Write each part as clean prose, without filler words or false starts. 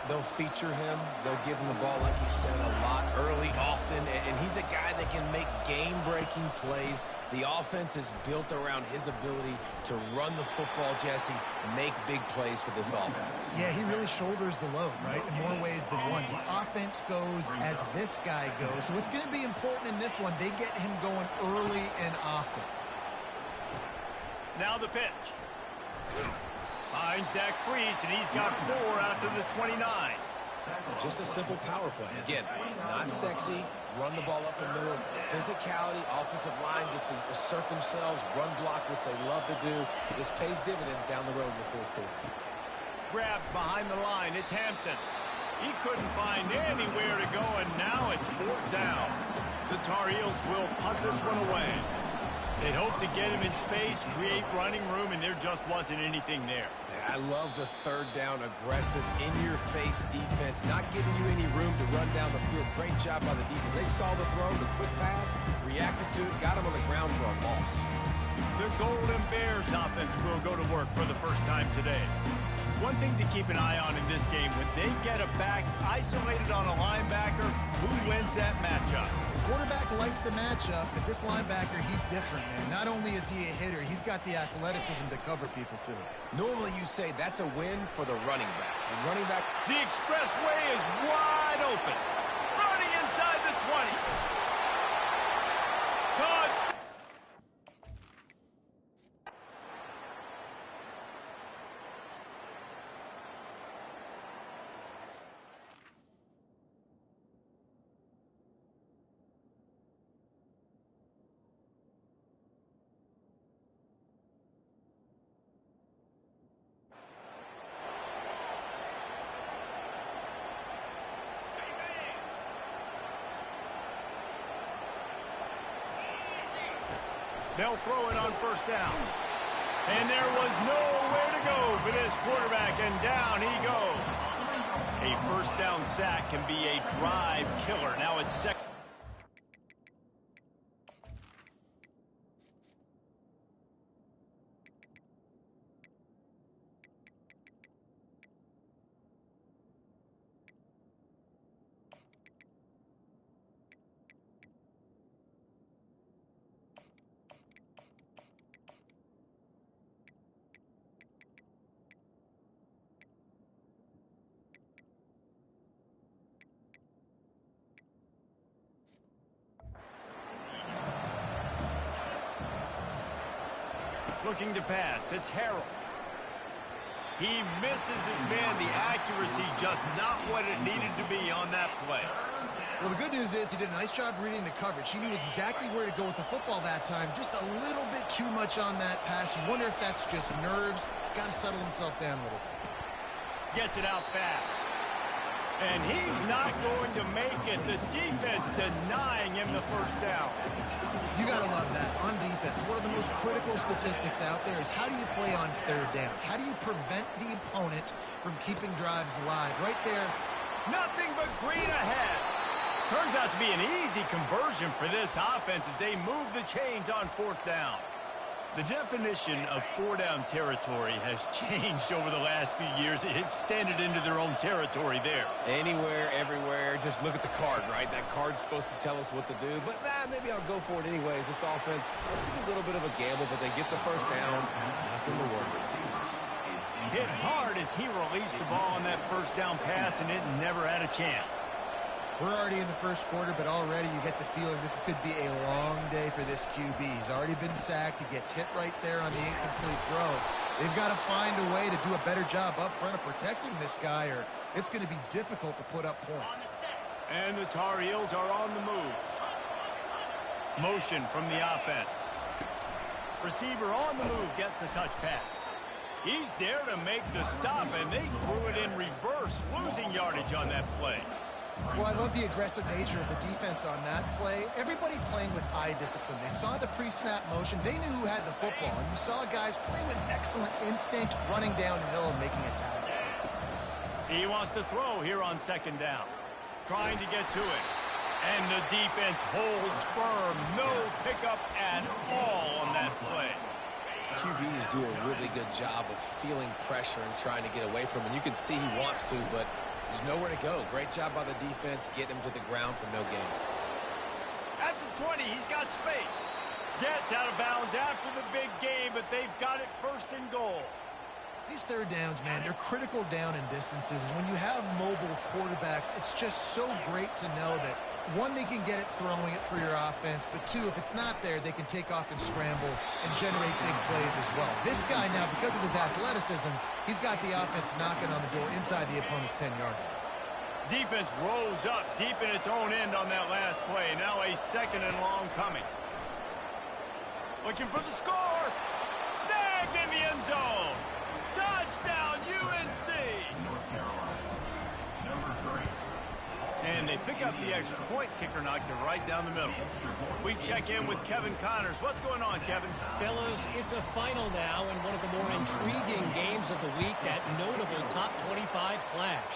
They'll feature him. They'll give him the ball, like you said, a lot, early, often. And he's a guy that can make game-breaking plays. The offense is built around his ability to run the football, Jesse, make big plays for this offense. Yeah, he really shoulders the load, right, in more ways than one. The offense goes as this guy goes. So it's going to be important in this one. They get him going early and often. Now the pitch. Finds that crease, and he's got 4 out to the 29. Just a simple power play. Again, not sexy, run the ball up the middle. Physicality, offensive line gets to assert themselves, run block, which they love to do. This pays dividends down the road in the fourth quarter. Grabbed behind the line. It's Hampton. He couldn't find anywhere to go, and now it's 4th down. The Tar Heels will punt this one away. They'd hoped to get him in space, create running room, and there just wasn't anything there. I love the third down, aggressive, in-your-face defense, not giving you any room to run down the field. Great job by the defense. They saw the throw, the quick pass, reacted to it, got him on the ground for a loss. The Golden Bears offense will go to work for the first time today. One thing to keep an eye on in this game, when they get a back isolated on a linebacker, who wins that matchup? Quarterback likes the matchup, but this linebacker, he's different, man. Not only is he a hitter, he's got the athleticism to cover people, too. Normally you say that's a win for the running back. The running back... The expressway is wide open. Running inside the 20. Touchdown! They'll throw it on 1st down. And there was nowhere to go for this quarterback, and down he goes. A 1st down sack can be a drive killer. Now it's 2nd. Looking to pass. It's Harrell. He misses his man. The accuracy just not what it needed to be on that play. Well, the good news is he did a nice job reading the coverage. He knew exactly where to go with the football that time. Just a little bit too much on that pass. You wonder if that's just nerves. He's got to settle himself down a little bit. Gets it out fast. And he's not going to make it. The defense denying him the 1st down. You got to love that. On defense, one of the most critical statistics out there is how do you play on 3rd down? How do you prevent the opponent from keeping drives alive? Right there. Nothing but green ahead. Turns out to be an easy conversion for this offense as they move the chains on 4th down. The definition of 4-down territory has changed over the last few years. It extended into their own territory there. Anywhere, everywhere, just look at the card, right? That card's supposed to tell us what to do, but maybe I'll go for it anyways. This offense took a little bit of a gamble, but they get the 1st down. Nothing to worry about. Hit hard as he released the ball on that 1st down pass, and it never had a chance. We're already in the 1st quarter, but already you get the feeling this could be a long day for this QB. He's already been sacked. He gets hit right there on the incomplete throw. They've got to find a way to do a better job up front of protecting this guy, or it's going to be difficult to put up points. And the Tar Heels are on the move. Motion from the offense. Receiver on the move gets the touch pass. He's there to make the stop, and they threw it in reverse, losing yardage on that play. Well, I love the aggressive nature of the defense on that play. Everybody playing with eye discipline. They saw the pre-snap motion. They knew who had the football. And you saw guys play with excellent instinct, running downhill and making a tackle. He wants to throw here on 2nd down. Trying to get to it. And the defense holds firm. No pickup at all on that play. QBs do a really good job of feeling pressure and trying to get away from it. You can see he wants to, but There's nowhere to go. Great job by the defense getting him to the ground for no gain. At the 20, he's got space. Gets out of bounds after the big game, but they've got it first and goal. These third downs, man, they're critical down and distances. When you have mobile quarterbacks, it's just so great to know that, one, they can get it throwing it for your offense, but two, if it's not there, they can take off and scramble and generate big plays as well. This guy now, because of his athleticism, he's got the offense knocking on the door inside the opponent's 10-yard line. Defense rose up deep in its own end on that last play. Now a second and long coming. Looking for the score. Snagged in the end zone. Touchdown, UNC! And they pick up the extra point. Kicker knocked it right down the middle. We check in with Kevin Connors. What's going on, Kevin? Fellas, it's a final now in one of the more intriguing games of the week, that notable top 25 clash.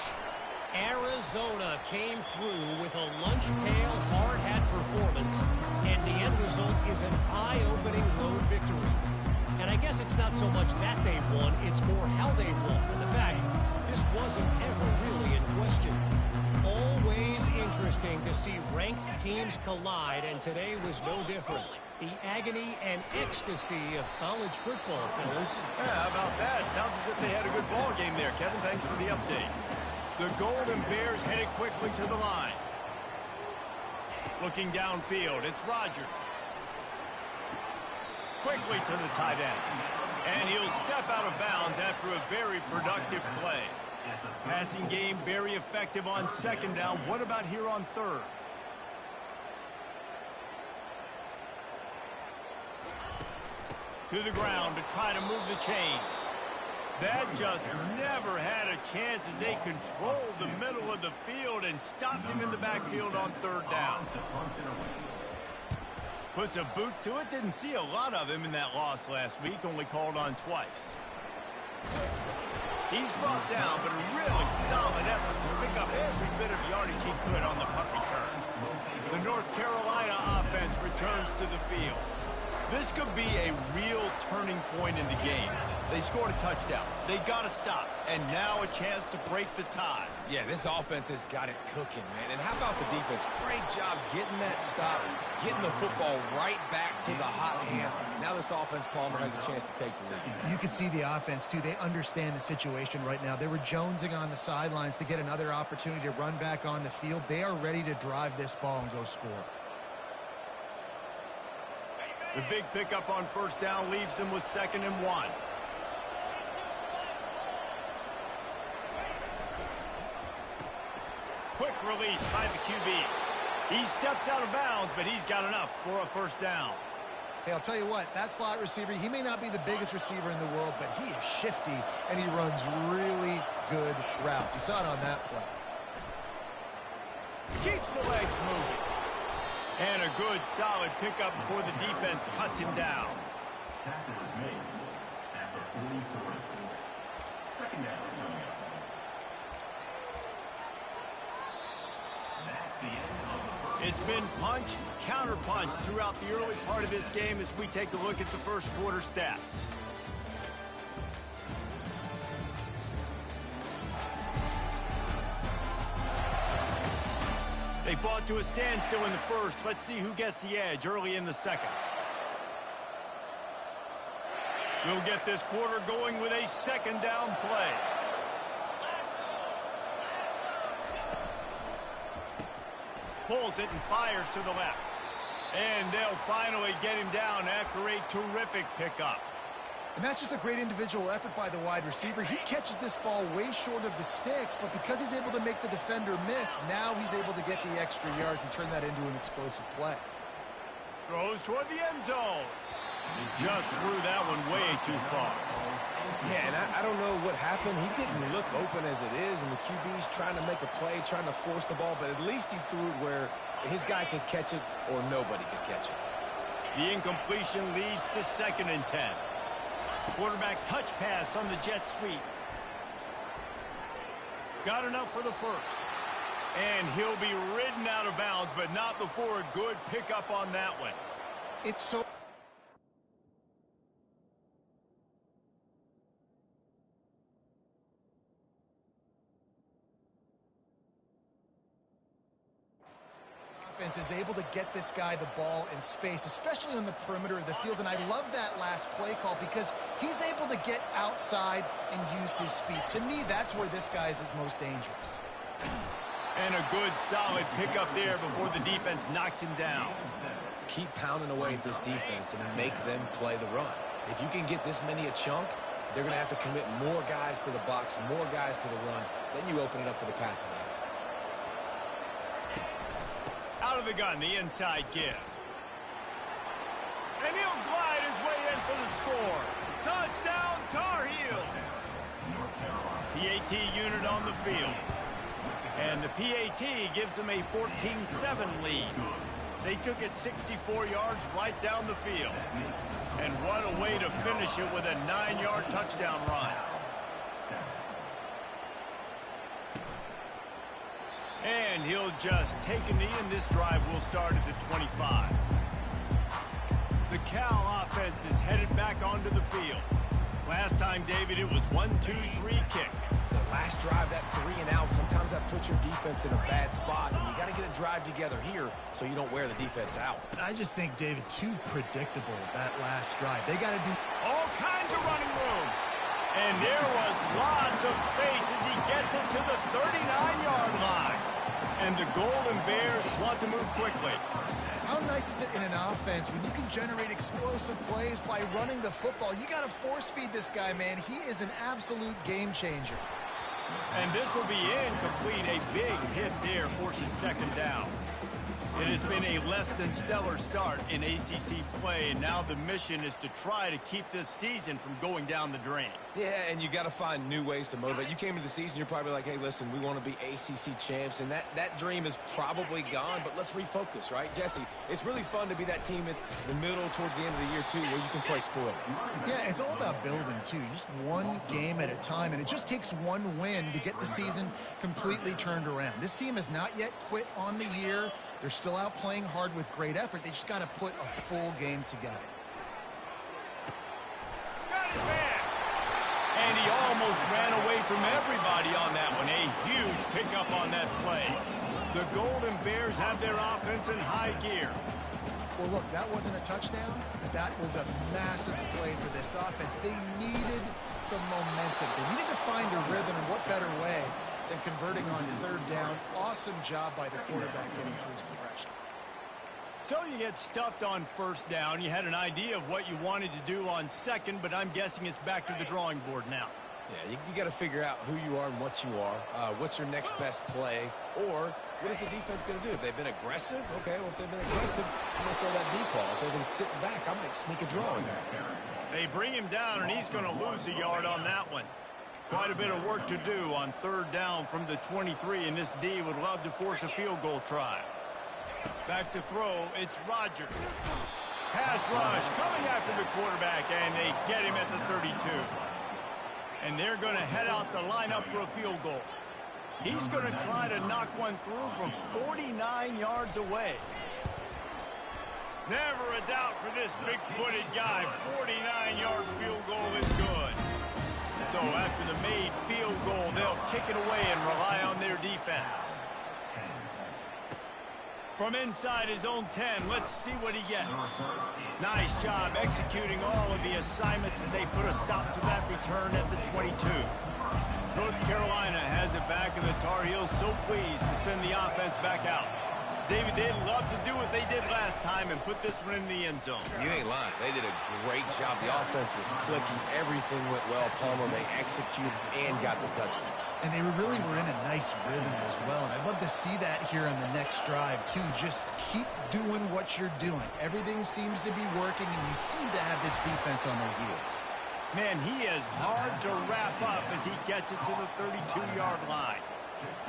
Arizona came through with a lunch pail, hard hat performance, and the end result is an eye-opening road victory. And I guess it's not so much that they won, it's more how they won. And the fact, this wasn't ever really in question. Always interesting to see ranked teams collide, and today was no different. The agony and ecstasy of college football, fellas. Yeah, how about that? Sounds as if they had a good ball game there. Kevin, thanks for the update. The Golden Bears headed quickly to the line. Looking downfield, it's Rodgers. Quickly to the tight end. And he'll step out of bounds after a very productive play. Passing game very effective on second down. What about here on third? To the ground to try to move the chains. That just never had a chance as they controlled the middle of the field and stopped him in the backfield on third down. Puts a boot to it. Didn't see a lot of him in that loss last week. Only called on twice. He's brought down, but a really solid effort to pick up every bit of yardage he could on the punt return. The North Carolina offense returns to the field. This could be a real turning point in the game. They scored a touchdown. They got to stop. And now a chance to break the tie. Yeah, this offense has got it cooking, man. And how about the defense? Great job getting that stop, getting the football right back to the hot hand. Now this offense, Palmer, has a chance to take the lead. You could see the offense, too. They understand the situation right now. They were jonesing on the sidelines to get another opportunity to run back on the field. They are ready to drive this ball and go score. The big pickup on first down leaves them with 2nd and 1. Quick release by the QB. He steps out of bounds, but he's got enough for a first down. Hey, I'll tell you what, that slot receiver, he may not be the biggest receiver in the world, but he is shifty, and he runs really good routes. You saw it on that play. Keeps the legs moving. And a good, solid pickup before the defense cuts him down. Tackle is made after 44. 2nd down. It's been punch, counter punch throughout the early part of this game as we take a look at the first quarter stats. They fought to a standstill in the first. Let's see who gets the edge early in the second. We'll get this quarter going with a 2nd down play. Pulls it and fires to the left. And they'll finally get him down after a terrific pickup. And that's just a great individual effort by the wide receiver. He catches this ball way short of the sticks, but because he's able to make the defender miss, now he's able to get the extra yards and turn that into an explosive play. Throws toward the end zone. Just threw that one way too far. Yeah, and I don't know what happened. He didn't look open as it is, and the QB's trying to make a play, trying to force the ball, but at least he threw it where his guy could catch it or nobody could catch it. The incompletion leads to 2nd and 10. Quarterback touch pass on the jet sweep. Got enough for the first. And he'll be ridden out of bounds, but not before a good pickup on that one. It's so... defense is able to get this guy the ball in space, especially on the perimeter of the field. And I love that last play call because he's able to get outside and use his speed. To me, that's where this guy is his most dangerous. And a good, solid pickup there before the defense knocks him down. Keep pounding away at this defense and make them play the run. If you can get this many a chunk, they're going to have to commit more guys to the box, more guys to the run. Then you open it up for the passing game. Out of the gun, the inside give. And he'll glide his way in for the score. Touchdown, Tar Heels. PAT unit on the field. And the PAT gives them a 14-7 lead. They took it 64 yards right down the field. And what a way to finish it with a 9-yard touchdown run. And he'll just take a knee, and this drive will start at the 25. The Cal offense is headed back onto the field. Last time, David, it was 1-2-3 kick. The last drive, that 3 and out, sometimes that puts your defense in a bad spot, and you got to get a drive together here so you don't wear the defense out. I just think, David, too predictable that last drive. They got to do all kinds of running room. And there was lots of space as he gets it to the 39-yard line. And the Golden Bears want to move quickly. How nice is it in an offense when you can generate explosive plays by running the football? You got to force feed this guy, man. He is an absolute game changer. And this will be incomplete. A big hit there forces second down. It has been a less than stellar start in ACC play, and now the mission is to try to keep this season from going down the drain. Yeah, and you got to find new ways to motivate. You came into the season, you're probably like, hey, listen, we want to be ACC champs, and that dream is probably gone, but let's refocus, right, Jesse? It's really fun to be that team at the middle towards the end of the year, too, where you can play spoiler. Yeah, it's all about building, too. Just one game at a time, and it just takes one win to get the season completely turned around. This team has not yet quit on the year. They're still out playing hard with great effort. They just got to put a full game together. Got his man. And he almost ran away from everybody on that one. A huge pickup on that play. The Golden Bears have their offense in high gear. Well, look, that wasn't a touchdown, but that was a massive play for this offense. They needed some momentum. They needed to find a rhythm, and what better way than converting on third down. Awesome job by the quarterback getting through his progression. So you get stuffed on first down. You had an idea of what you wanted to do on second, but I'm guessing it's back to the drawing board now. Yeah, you got to figure out who you are and what you are. What's your next best play? Or what is the defense going to do? If they've been aggressive, okay, well, if they've been aggressive, I'm going to throw that deep ball. If they've been sitting back, I might sneak a draw in there. They bring him down, and he's going to lose a yard on that one. Quite a bit of work to do on third down from the 23, and this D would love to force a field goal try. Back to throw, it's Rodgers. Pass rush coming after the quarterback, and they get him at the 32. And they're going to head out the lineup for a field goal. He's going to try to knock one through from 49 yards away. Never a doubt for this big-footed guy. 49-yard field goal is good. So after the made field goal, they'll kick it away and rely on their defense. From inside his own 10, let's see what he gets. Nice job executing all of the assignments as they put a stop to that return at the 22. North Carolina has it back, and the Tar Heels so pleased to send the offense back out. David, they'd love to do what they did last time and put this one in the end zone. You ain't lying. They did a great job. The offense was clicking. Everything went well. Palmer, they executed and got the touchdown. And they really were in a nice rhythm as well. And I'd love to see that here on the next drive, too. Just keep doing what you're doing. Everything seems to be working, and you seem to have this defense on their heels. Man, he is hard to wrap up as he gets it to the 32-yard line.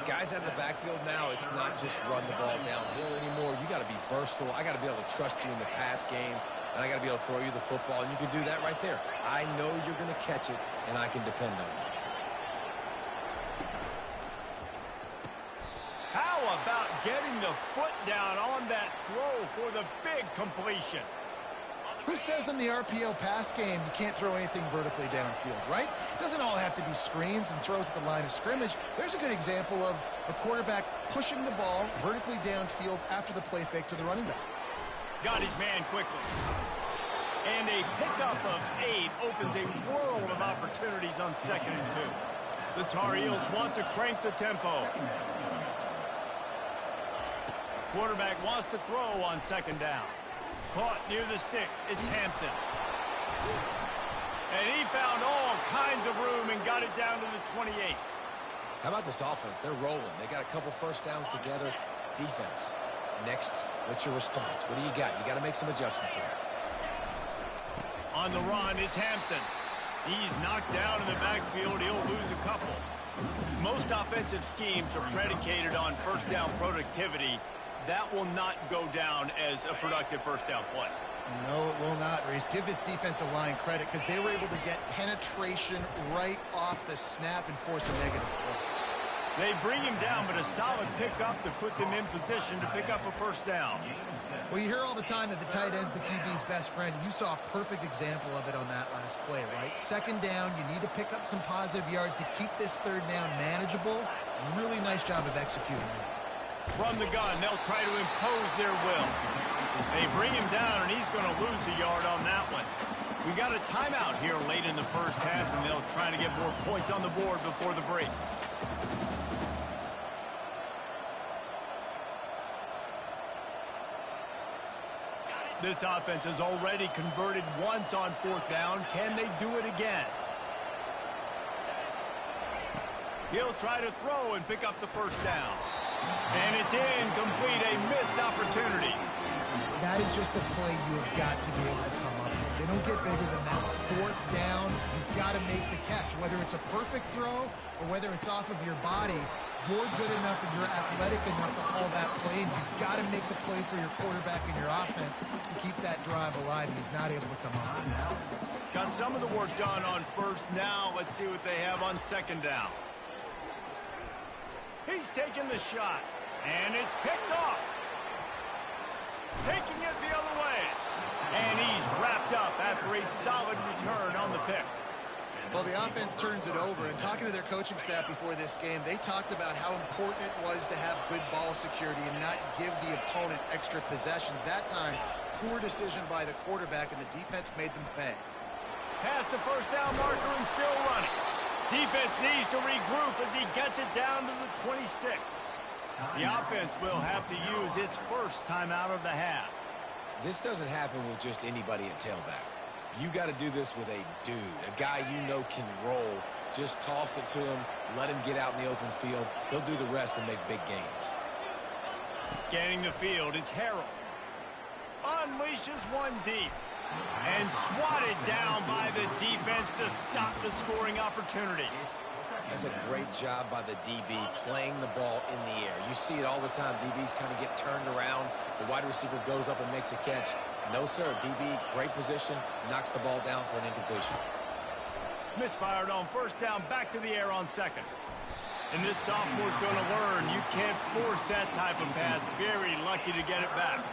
Guys out of the backfield now, it's not just run the ball downhill anymore. You got to be versatile. I got to be able to trust you in the pass game, and I got to be able to throw you the football, and you can do that right there. I know you're going to catch it, and I can depend on you. How about getting the foot down on that throw for the big completion? Who says in the RPO pass game you can't throw anything vertically downfield, right? It doesn't all have to be screens and throws at the line of scrimmage. There's a good example of a quarterback pushing the ball vertically downfield after the play fake to the running back. Got his man quickly. And a pickup of 8 opens a world of opportunities on 2nd and 2. The Tar Heels want to crank the tempo. Quarterback wants to throw on 2nd down. Caught near the sticks. It's Hampton. And he found all kinds of room and got it down to the 28. How about this offense? They're rolling. They got a couple first downs together. Defense. Next, what's your response? What do you got? You got to make some adjustments here. On the run, it's Hampton. He's knocked down in the backfield. He'll lose a couple. Most offensive schemes are predicated on first down productivity. That will not go down as a productive first down play. No, it will not, Reese. Give this defensive line credit because they were able to get penetration right off the snap and force a negative play. They bring him down, but a solid pickup to put them in position to pick up a first down. Well, you hear all the time that the tight end's the QB's best friend. You saw a perfect example of it on that last play, right? 2nd down, you need to pick up some positive yards to keep this 3rd down manageable. Really nice job of executing it. From the gun, they'll try to impose their will. They bring him down, and he's going to lose a yard on that one. We got a timeout here late in the first half, and they'll try to get more points on the board before the break. This offense has already converted once on 4th down. Can they do it again? He'll try to throw and pick up the first down. And it's incomplete, a missed opportunity. That is just a play you have got to be able to come up with. They don't get bigger than that. 4th down, you've got to make the catch. Whether it's a perfect throw or whether it's off of your body, you're good enough and you're athletic enough to haul that play, and you've got to make the play for your quarterback and your offense to keep that drive alive. He's not able to come up. Got some of the work done on 1st. Now let's see what they have on 2nd down. He's taking the shot, and it's picked off. Taking it the other way. And he's wrapped up after a solid return on the pick. Well, the offense turns it over, and talking to their coaching staff before this game, they talked about how important it was to have good ball security and not give the opponent extra possessions. That time, poor decision by the quarterback, and the defense made them pay. Past the first down marker and still running. Defense needs to regroup as he gets it down to the 26. The offense will have to use its first timeout of the half. This doesn't happen with just anybody at tailback. You got to do this with a dude, a guy you know can roll. Just toss it to him, let him get out in the open field. He'll do the rest and make big gains. Scanning the field, it's Harrell. Unleashes one deep. And swatted down by the defense to stop the scoring opportunity. That's a great job by the DB playing the ball in the air. You see it all the time. DBs kind of get turned around. The wide receiver goes up and makes a catch. No, sir. DB, great position, knocks the ball down for an incompletion. Misfired on 1st down, back to the air on 2nd. And this sophomore's going to learn you can't force that type of pass. Very lucky to get it back.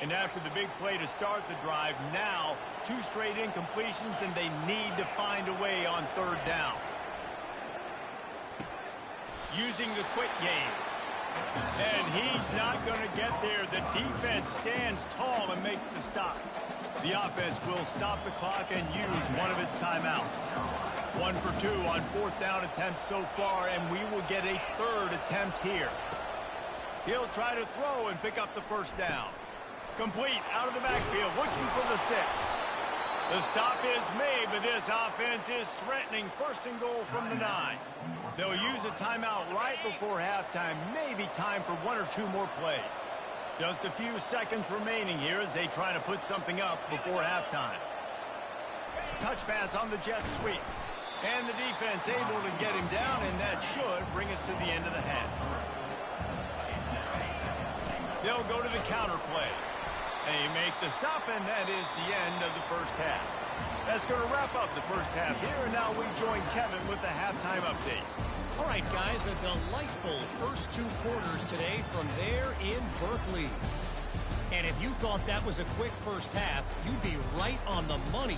And after the big play to start the drive, now 2 straight incompletions, and they need to find a way on 3rd down. Using the quick game. And he's not going to get there. The defense stands tall and makes the stop. The offense will stop the clock and use one of its timeouts. 1 for 2 on 4th down attempts so far, and we will get a 3rd attempt here. He'll try to throw and pick up the 1st down. Complete out of the backfield, looking for the sticks. The stop is made, but this offense is threatening 1st and goal from the 9. They'll use a timeout right before halftime, maybe time for 1 or 2 more plays. Just a few seconds remaining here as they try to put something up before halftime. Touch pass on the jet sweep. And the defense able to get him down, and that should bring us to the end of the half. They'll go to the counter play. They make the stop, and that is the end of the first half. That's going to wrap up the first half here, and now we join Kevin with the halftime update. All right, guys, a delightful first 2 quarters today from there in Berkeley. And if you thought that was a quick first half, you'd be right on the money.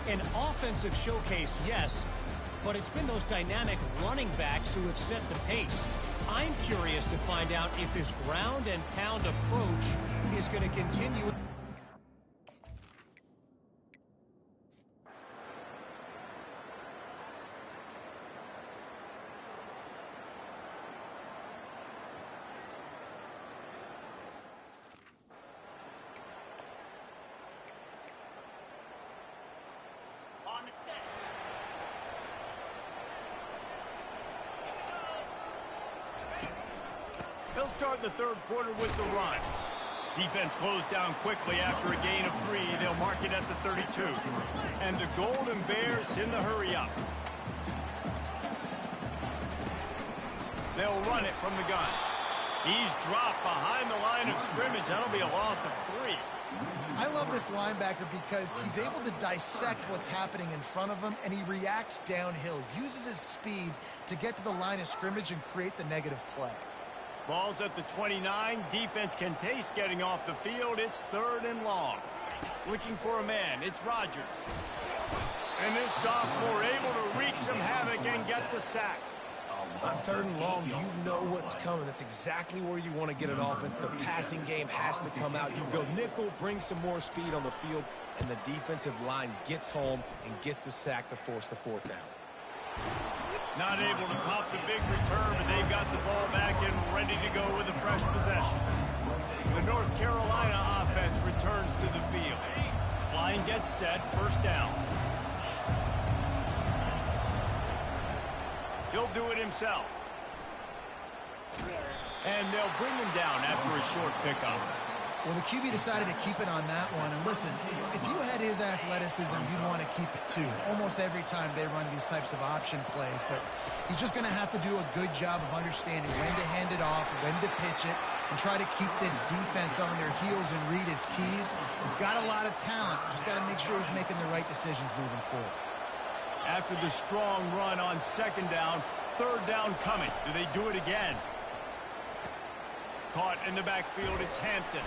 An offensive showcase, yes, but it's been those dynamic running backs who have set the pace. I'm curious to find out if this ground and pound approach is going to continue. They'll start the third quarter with the run. Defense closed down quickly after a gain of 3. They'll mark it at the 32. And the Golden Bears in the hurry up. They'll run it from the gun. He's dropped behind the line of scrimmage. That'll be a loss of 3. I love this linebacker because he's able to dissect what's happening in front of him, and he reacts downhill, uses his speed to get to the line of scrimmage and create the negative play. Ball's at the 29. Defense can taste getting off the field. It's 3rd and long. Looking for a man. It's Rodgers. And this sophomore able to wreak some havoc and get the sack. On 3rd and long, you know what's coming. That's exactly where you want to get an offense. The passing game has to come out. You go nickel, bring some more speed on the field, and the defensive line gets home and gets the sack to force the 4th down. Not able to pop the big return, but they've got the ball back and ready to go with a fresh possession. The North Carolina offense returns to the field. Line gets set, 1st down. He'll do it himself. And they'll bring him down after a short pickup. Well, the QB decided to keep it on that one. And listen, if you had his athleticism, you'd want to keep it too. Almost every time they run these types of option plays. But he's just going to have to do a good job of understanding when to hand it off, when to pitch it, and try to keep this defense on their heels and read his keys. He's got a lot of talent. Just got to make sure he's making the right decisions moving forward. After the strong run on 2nd down, 3rd down coming. Do they do it again? Caught in the backfield, it's Hampton.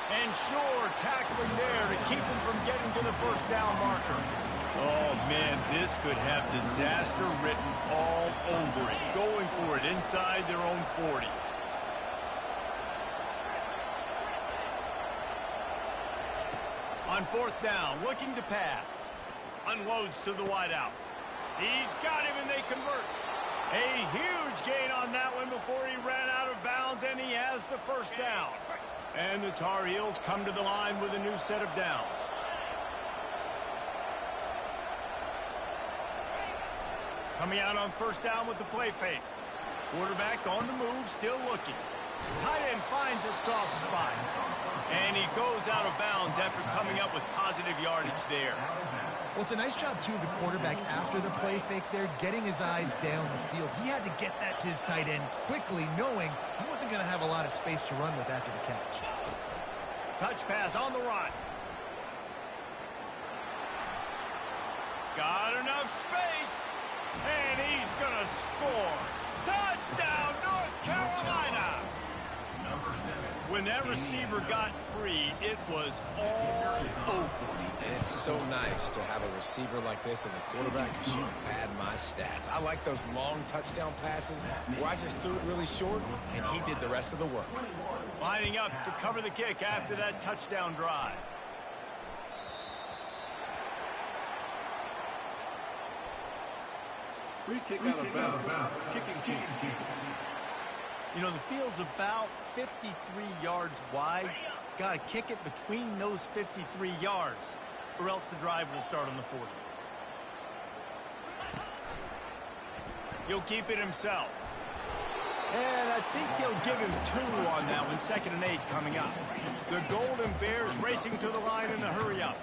And sure, tackling there to keep him from getting to the 1st down marker. Oh, man, this could have disaster written all over it. Going for it inside their own 40. On 4th down, looking to pass. Unloads to the wideout. He's got him, and they convert. A huge gain on that one before he ran out of bounds, and he has the 1st down. And the Tar Heels come to the line with a new set of downs. Coming out on 1st down with the play fake. Quarterback on the move, still looking. Tight end finds a soft spot. And he goes out of bounds after coming up with positive yardage there. Well, it's a nice job, too, of the quarterback after the play fake there, getting his eyes down the field. He had to get that to his tight end quickly, knowing he wasn't going to have a lot of space to run with after the catch. Touch pass on the run. Got enough space, and he's going to score. Touchdown, North Carolina! When that receiver got free, it was all over. And it's so nice to have a receiver like this as a quarterback because you pad my stats. I like those long touchdown passes where I just threw it really short, and he did the rest of the work. Lining up to cover the kick after that touchdown drive. Free kick out of bounds. Kicking team. You know, the field's about 53 yards wide. Got to kick it between those 53 yards, or else the drive will start on the 40. He'll keep it himself. And I think they'll give him 2 on that one. 2nd and 8 coming up. The Golden Bears racing to the line in a hurry-up.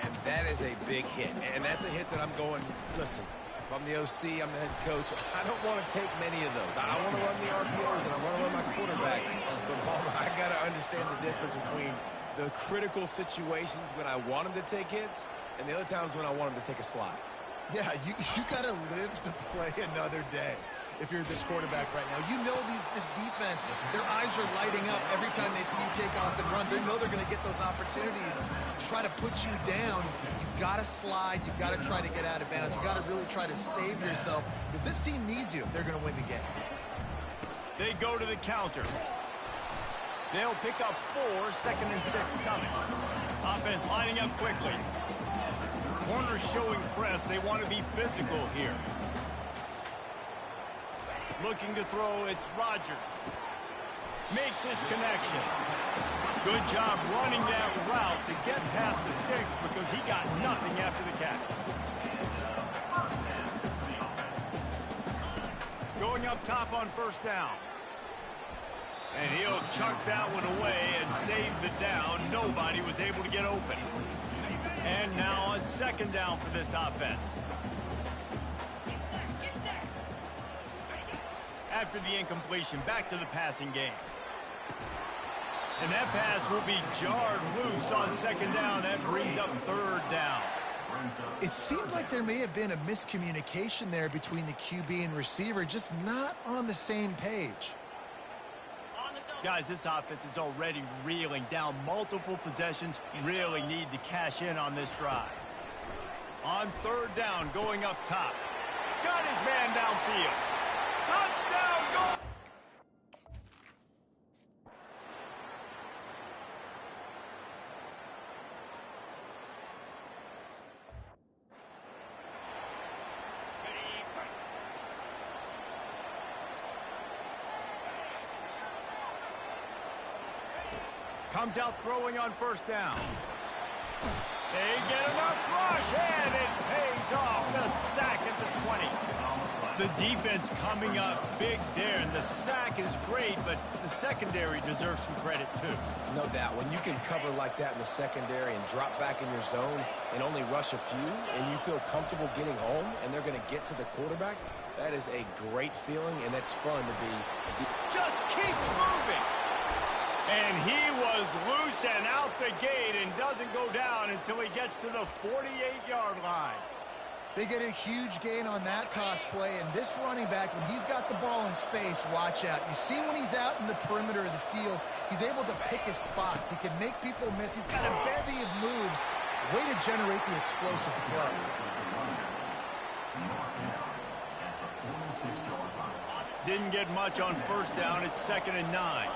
And that is a big hit. And that's a hit that I'm going, listen, if I'm the OC, I'm the head coach, I don't want to take many of those. I want to run the RPOs, and I want to run my quarterback. But, Palmer, I got to understand the difference between the critical situations when I want him to take hits and the other times when I want him to take a slide. Yeah, you got to live to play another day. If you're this quarterback right now, you know this defense, their eyes are lighting up every time they see you take off and run. They know they're going to get those opportunities to try to put you down. You've got to slide. You've got to try to get out of bounds. You've got to really try to save yourself because this team needs you if they're going to win the game. They go to the counter. They'll pick up 4, 2nd and 6 coming. Offense lining up quickly. Corners showing press. They want to be physical here. Looking to throw, it's Rodgers. Makes his connection. Good job running that route to get past the sticks because he got nothing after the catch. Going up top on 1st down. And he'll chuck that one away and save the down. Nobody was able to get open. And now on 2nd down for this offense. After the incompletion, back to the passing game. And that pass will be jarred loose on 2nd down. That brings up 3rd down. It seemed like there may have been a miscommunication there between the QB and receiver, just not on the same page. Guys, this offense is already reeling down multiple possessions. Really need to cash in on this drive. On 3rd down, going up top. Got his man downfield. Touchdown, goal! Comes out throwing on 1st down. They get enough rush, and it pays off. The sack at the 20. The defense coming up big there, and the sack is great, but the secondary deserves some credit too. No doubt. When you can cover like that in the secondary and drop back in your zone and only rush a few, and you feel comfortable getting home, and they're going to get to the quarterback, that is a great feeling, and that's fun to be. Just keeps moving. And he was loose and out the gate and doesn't go down until he gets to the 48-yard line. They get a huge gain on that toss play, and this running back, when he's got the ball in space, watch out. You see when he's out in the perimeter of the field, he's able to pick his spots. He can make people miss. He's got a bevy of moves. Way to generate the explosive play. Didn't get much on 1st down. It's 2nd and 9.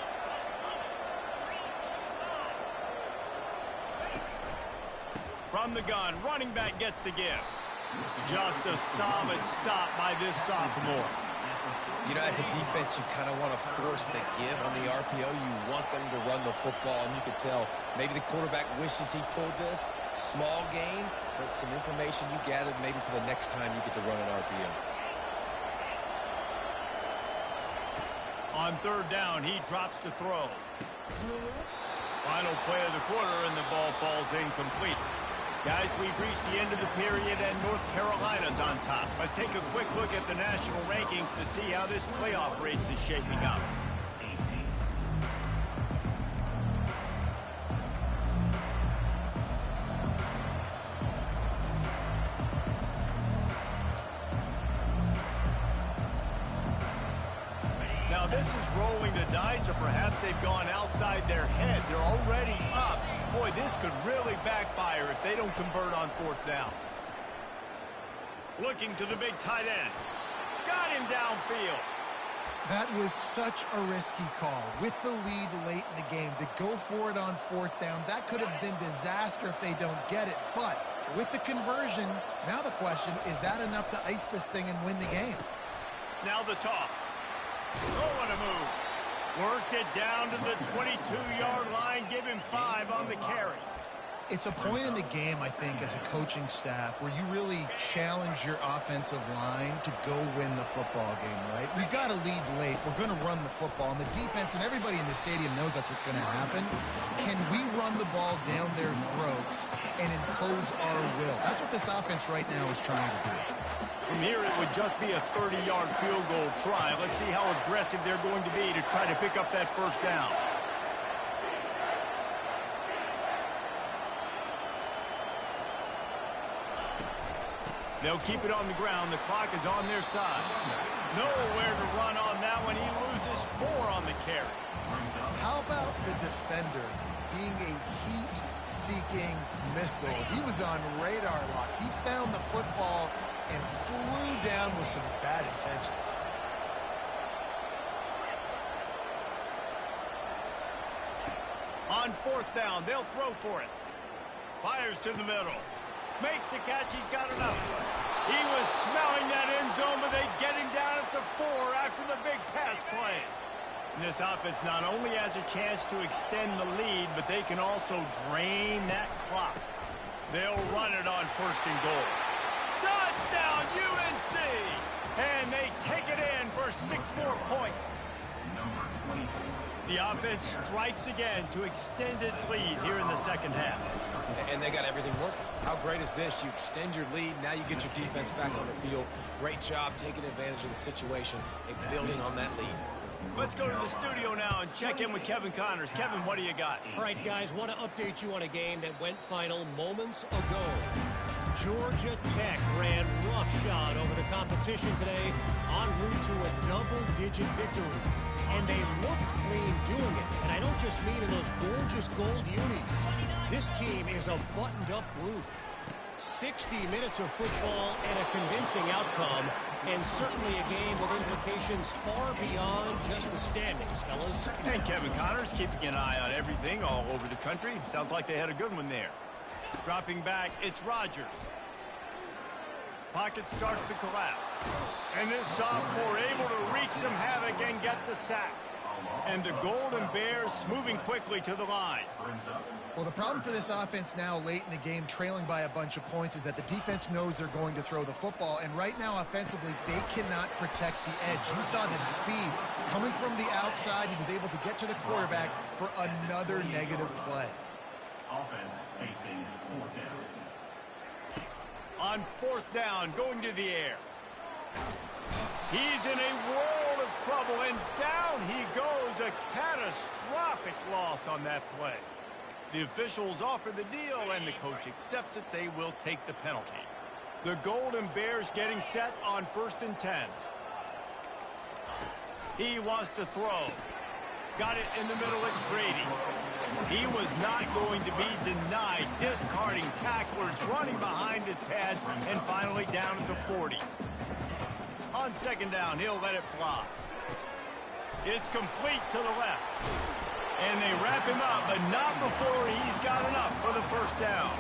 From the gun, running back gets to give. Just a solid stop by this sophomore. You know, as a defense, you kind of want to force the give on the RPO. You want them to run the football, and you can tell maybe the quarterback wishes he pulled this. Small gain, but some information you gathered maybe for the next time you get to run an RPO. On 3rd down, he drops to throw. Final play of the quarter, and the ball falls incomplete. Guys, we've reached the end of the period, and North Carolina's on top. Let's take a quick look at the national rankings to see how this playoff race is shaping up. Now, this is rolling the dice, or perhaps they've gone outside their head. They're already up. Boy, this could really backfire if they don't convert on 4th down. Looking to the big tight end. Got him downfield. That was such a risky call. With the lead late in the game, to go for it on 4th down, that could have been disaster if they don't get it. But with the conversion, now the question, is that enough to ice this thing and win the game? Now the toss. Throwing a move. Worked it down to the 22-yard line. Give him 5 on the carry. It's a point in the game, I think, as a coaching staff where you really challenge your offensive line to go win the football game, right? We've got to lead late. We're going to run the football. And the defense and everybody in the stadium knows that's what's going to happen. Can we run the ball down their throats and impose our will? That's what this offense right now is trying to do. From here, it would just be a 30-yard field goal try. Let's see how aggressive they're going to be to try to pick up that 1st down. They'll keep it on the ground. The clock is on their side. Nowhere to run on that one. He loses 4 on the carry. How about the defender being a heat-seeking missile? He was on radar lock. He found the football and flew down with some bad intentions. On 4th down, they'll throw for it. Fires to the middle. Makes the catch. He's got enough. He was smelling that end zone, but they get him down at the 4 after the big pass play. And this offense not only has a chance to extend the lead, but they can also drain that clock. They'll run it on 1st and goal. Touchdown, UNC! And they take it in for 6 more points. The offense strikes again to extend its lead here in the second half. And they got everything working. How great is this? You extend your lead. Now you get your defense back on the field. Great job taking advantage of the situation and building on that lead. Let's go to the studio now and check in with Kevin Connors. Kevin, what do you got? All right, guys, want to update you on a game that went final moments ago. Georgia Tech ran roughshod over the competition today en route to a double-digit victory. And they looked clean doing it. And I don't just mean in those gorgeous gold unis. This team is a buttoned-up group. 60 minutes of football and a convincing outcome, and certainly a game with implications far beyond just the standings, fellas. And Kevin Connors keeping an eye on everything all over the country. Sounds like they had a good one there. Dropping back, it's Rodgers. Pocket starts to collapse. And this sophomore able to wreak some havoc and get the sack. And the Golden Bears moving quickly to the line. Well, the problem for this offense now late in the game, trailing by a bunch of points, is that the defense knows they're going to throw the football. And right now, offensively, they cannot protect the edge. You saw the speed coming from the outside. He was able to get to the quarterback for another negative play. Offense facing 4th down. On 4th down, going to the air. He's in a world of trouble, and down he goes. A catastrophic loss on that play. The officials offer the deal, and the coach accepts it. They will take the penalty. The Golden Bears getting set on 1st and 10. He wants to throw. Got it in the middle. It's Brady. He was not going to be denied, discarding tacklers, running behind his pads, and finally down at the 40. On 2nd down, he'll let it fly. It's complete to the left. And they wrap him up, but not before he's got enough for the 1st down.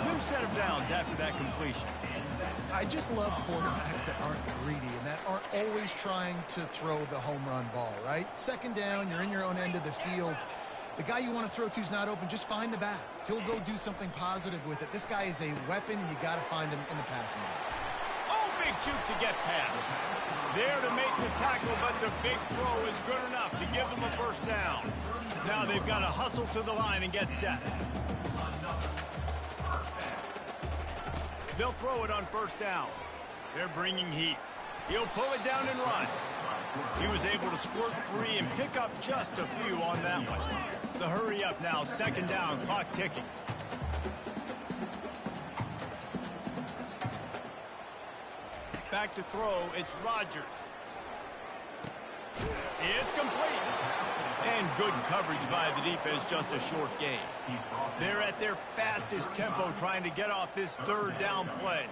New set of downs after that completion. I just love quarterbacks that aren't greedy and that aren't always trying to throw the home run ball, right? 2nd down, you're in your own end of the field. The guy you want to throw to is not open. Just find the back. He'll go do something positive with it. This guy is a weapon, and you got to find him in the passing game. Oh, big juke to get past. There to make the tackle, but the big throw is good enough to give them a 1st down. Now they've got to hustle to the line and get set. They'll throw it on 1st down. They're bringing heat. He'll pull it down and run. He was able to squirt free and pick up just a few on that one. The hurry up now, 2nd down, clock ticking. Back to throw, it's Rodgers. It's complete. And good coverage by the defense, just a short gain. They're at their fastest tempo trying to get off this 3rd down play.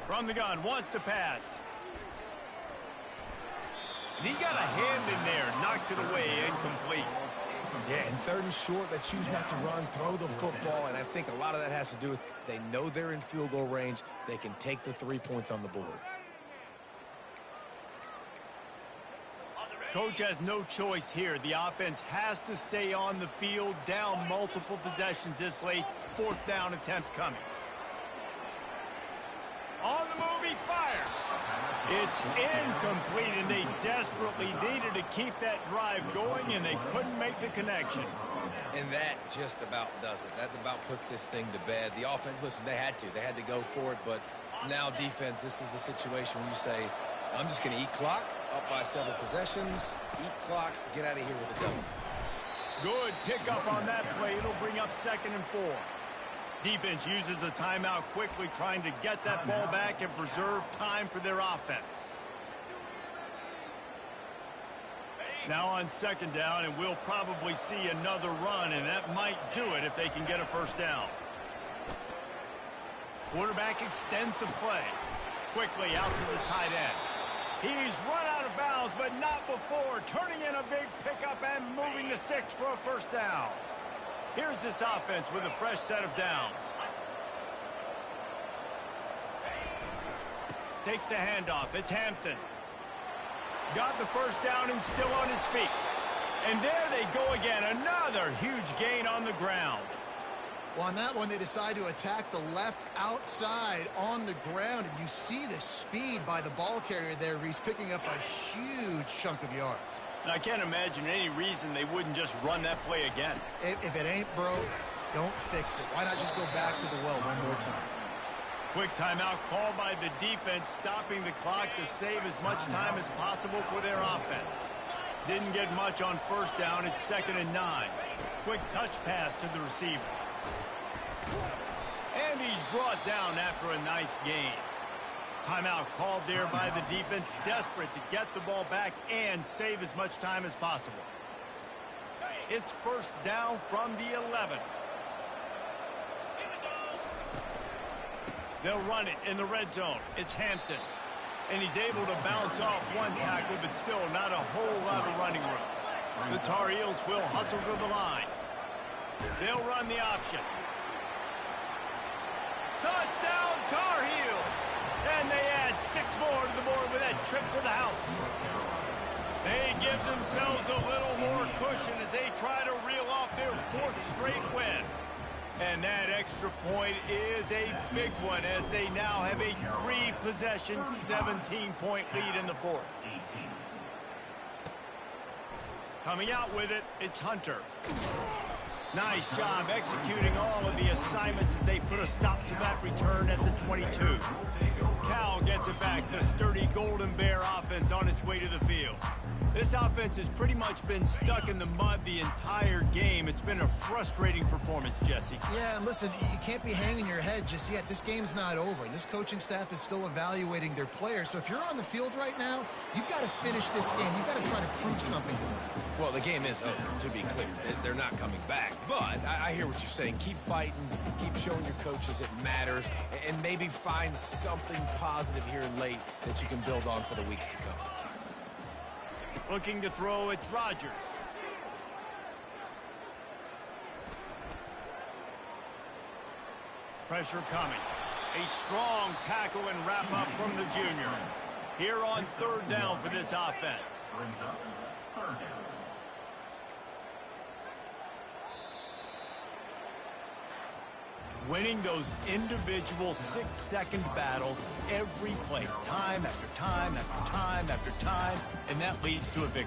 From the gun, wants to pass. And he got a hand in there, knocks it away, incomplete. Yeah, and 3rd and short, they choose not to run, throw the football, and I think a lot of that has to do with they know they're in field goal range. They can take the 3 points on the board. Coach has no choice here. The offense has to stay on the field, down multiple possessions this late. 4th down attempt coming. On the move, he fires. It's incomplete, and they desperately needed to keep that drive going, and they couldn't make the connection. And that just about does it. That about puts this thing to bed. The offense, listen, they had to go for it, but now defense, this is the situation where you say, I'm just going to eat clock, up by several possessions, eat clock, get out of here with a double. Good pickup on that play. It'll bring up 2nd and 4. Defense uses a timeout quickly, trying to get that ball back and preserve time for their offense. Now on second down, and we'll probably see another run, and that might do it if they can get a first down. Quarterback extends the play. Quickly out to the tight end. He's run out of bounds, but not before turning in a big pickup and moving the sticks for a first down. Here's this offense with a fresh set of downs. Takes the handoff. It's Hampton. Got the first down and still on his feet. And there they go again. Another huge gain on the ground. Well, on that one, they decide to attack the left outside on the ground. And you see the speed by the ball carrier there. He's picking up a huge chunk of yards. And I can't imagine any reason they wouldn't just run that play again. If it ain't broke, don't fix it. Why not just go back to the well one more time? Quick timeout called by the defense, stopping the clock to save as much time as possible for their offense. Didn't get much on first down. It's 2nd and 9. Quick touch pass to the receiver. And he's brought down after a nice gain. Timeout called there by the defense, desperate to get the ball back and save as much time as possible. It's first down from the 11. They'll run it in the red zone. It's Hampton. And he's able to bounce off one tackle, but still not a whole lot of running room. The Tar Heels will hustle to the line. They'll run the option. Touchdown, Tar Heels! And they add 6 more to the board with that trip to the house. They give themselves a little more cushion as they try to reel off their 4th straight win. And that extra point is a big one as they now have a 3-possession, 17-point lead in the 4th. Coming out with it, it's Hunter. Nice job executing all of the assignments as they put a stop to that return at the 22. Cal gets it back. The sturdy Golden Bear offense on its way to the field. This offense has pretty much been stuck in the mud the entire game. It's been a frustrating performance, Jesse. Yeah, and listen, you can't be hanging your head just yet. This game's not over. This coaching staff is still evaluating their players. So if you're on the field right now, you've got to finish this game. You've got to try to prove something to them. Well, the game is over, to be clear. They're not coming back. But I hear what you're saying. Keep fighting. Keep showing your coaches it matters. And maybe find something positive here late that you can build on for the weeks to come. Looking to throw, it's Rodgers. Pressure coming. A strong tackle and wrap up from the junior. Here on 3rd down for this offense. Brings up 3rd down. Winning those individual 6-second battles every play, time after time after time after time, and that leads to a victory.